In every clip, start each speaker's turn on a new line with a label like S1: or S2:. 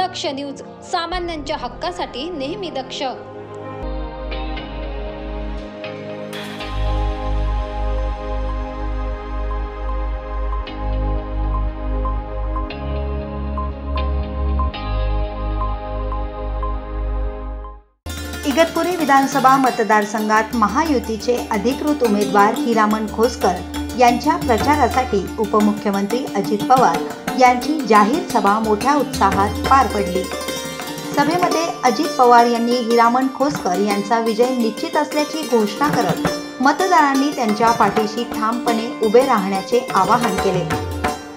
S1: दक्ष news, सामान्यांच्या हक्कासाठी नेहमी दक्ष।
S2: इगतपुरी विधानसभा मतदारसंघात महायुतीचे अधिकृत उमेदवार हिरामण खोसकर यांच्या प्रचारासाठी उपमुख्यमंत्री अजित पवार यांची जाहीर सभा मोठ्या उत्साहात पार पडली। सभेमध्ये अजित पवार यांनी हिरामण खोसकर यांचा विजय निश्चित असल्याची घोषणा करत मतदारांनी त्यांच्या पाठीशी ठामपणे उभे राहण्याचे आवाहन केले।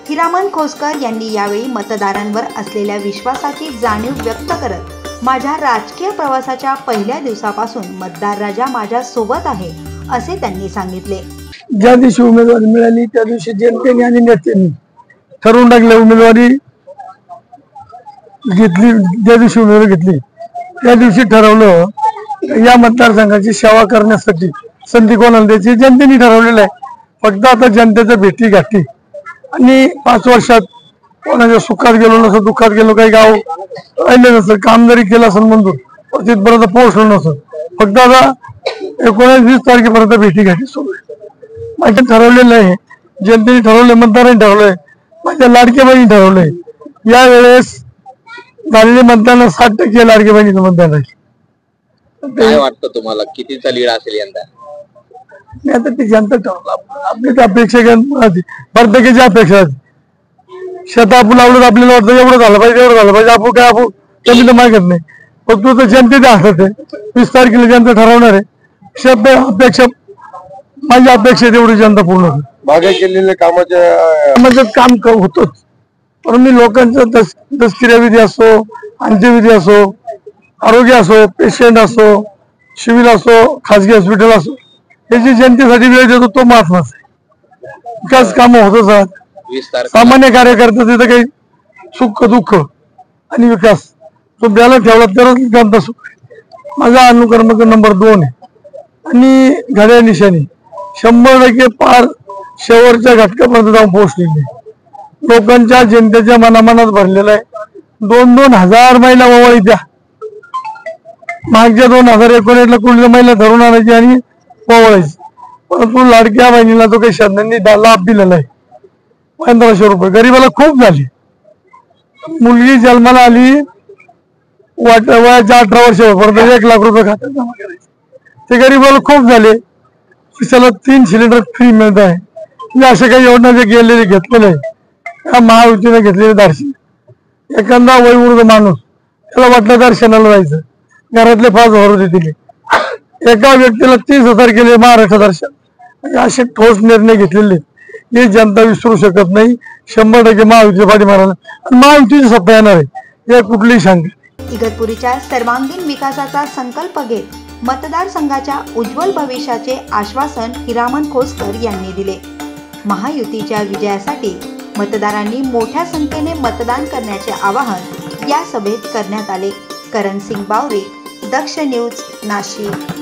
S2: हिरामण खोसकर यांनी यावेळी मतदारांवर असलेल्या विश्वासाची जाणीव व्यक्त करत माझ्या राजकीय प्रवासाच्या पहिल्या दिवसापासून मतदार राजा माझ्या सोबत आहे असे त्यांनी सांगितले।
S3: ज्या दिवशी उमेदवारी मिळाली त्या दिवशी जनतेने आणि नेत्यांनी ठरवून टाकले, उमेदवारी घेतली, ज्या दिवशी उमेदवारी घेतली त्या दिवशी ठरवलं या मतदारसंघाची सेवा करण्यासाठी संधी कोणाला द्यायची जनतेने ठरवलेलं आहे। फक्त आता जनतेच्या भेटी गाठी आणि 5 वर्षात कोणाच्या सुखात गेलो नसं, दुःखात गेलो, काही गाव राहिले नसतं, काम जरी केलं असेल मंजूर तिथपर्यंत पोहोचलो नसतं, फक्त आता 19-20 तारखेपर्यंत भेटी गाठी सुरू आहे। माझ्या ठरवलेलं आहे, जनतेने ठरवलंय, मतदारांनी ठरवलंय, माझ्या लाडक्या बहिणी ठरवलंय। यावेळेस झालेले मतदान 60% लाडक्या बहिणीचं मतदान आहे।
S4: काय वाटतं तुम्हाला कितीचा लीड असेल यंदा?
S3: आता ती जनता ठरवलं, आपली अपेक्षा प्रत्येकाची अपेक्षा शेत आपण लावलं आपल्याला वाटतं एवढं झालं पाहिजे, एवढं झालं पाहिजे, आपण काय आपण कमी तर मागत नाही, फक्त तर जनतेच्या हातात आहे। 20 तारखेला जनता ठरवणार आहे। अपेक्षा माझी अपेक्षा तेवढी जनता पूर्ण होईल।
S5: मागे केलेल्या कामाच्या
S3: काम होतोच, पण मी लोकांचं दस्तगिरी असो, अंत्यविधी असो, आरोग्य असो, पेशंट असो, सिव्हिल असो, खाजगी हॉस्पिटल असो, याची जनतेसाठी वेळ देतो तो महत्वाचा आहे। विकास कामं होतच, सामान्य कार्यकर्ता तिथं काही सुख दुःख आणि विकास तो द्यायला ठेवला तरच जनता सुख आहे। माझा अनुक्रमांक नंबर 2 आहे आणि घड्याळ निशाणी 100% पार शेवटच्या घटकापर्यंत जाऊन पोहोचलेली लोकांच्या जनतेच्या मनामनात भरलेला आहे। 2-2 हजार महिला ओवाळी द्या, मागच्या 2019ला कुठल्या महिला धरून आणायची आणि ओवाळायची, परंतु लाडक्या बहिणीला तो काही शासनाने लाभ दिलेला आहे 1500 रुपये। गरीबाला खूप झाली, मुलगी जन्माला आली वयाच्या 18 वर्षापर्यंत 1 लाख रुपये खात्यात जमा करायचे, ते गरीबाला खूप झाले। त्याला 3 सिलेंडर फ्री मिळत आहे। असे काही योजना जे गेलेले घेतलेले आहे महायुतीने घेतलेले दर्शन, एखादा वयोवृद्ध माणूस त्याला वाटलं दर्शनाला जायचं, घरातले 5,000 रुपये दिले, एका व्यक्तीला 30,000 केले महाराष्ट्र दर्शन। असे ठोस निर्णय घेतलेले हे जनता विसरू शकत नाही। 100% महायुतीच्या पाठीमाराला महायुतीची सत्ता येणार आहे, या कुठलीही शंका।
S2: इगतपुरीच्या सर्वांगीण विकासाचा संकल्प घेत मतदारसंघाच्या उज्ज्वल भविष्याचे आश्वासन हिरामण खोसकर यांनी दिले। महायुतीच्या विजयासाठी मतदारांनी मोठ्या संख्येने मतदान करण्याचे आवाहन या सभेत करण्यात आले। करण सिंग बावरे, दक्ष न्यूज, नाशिक।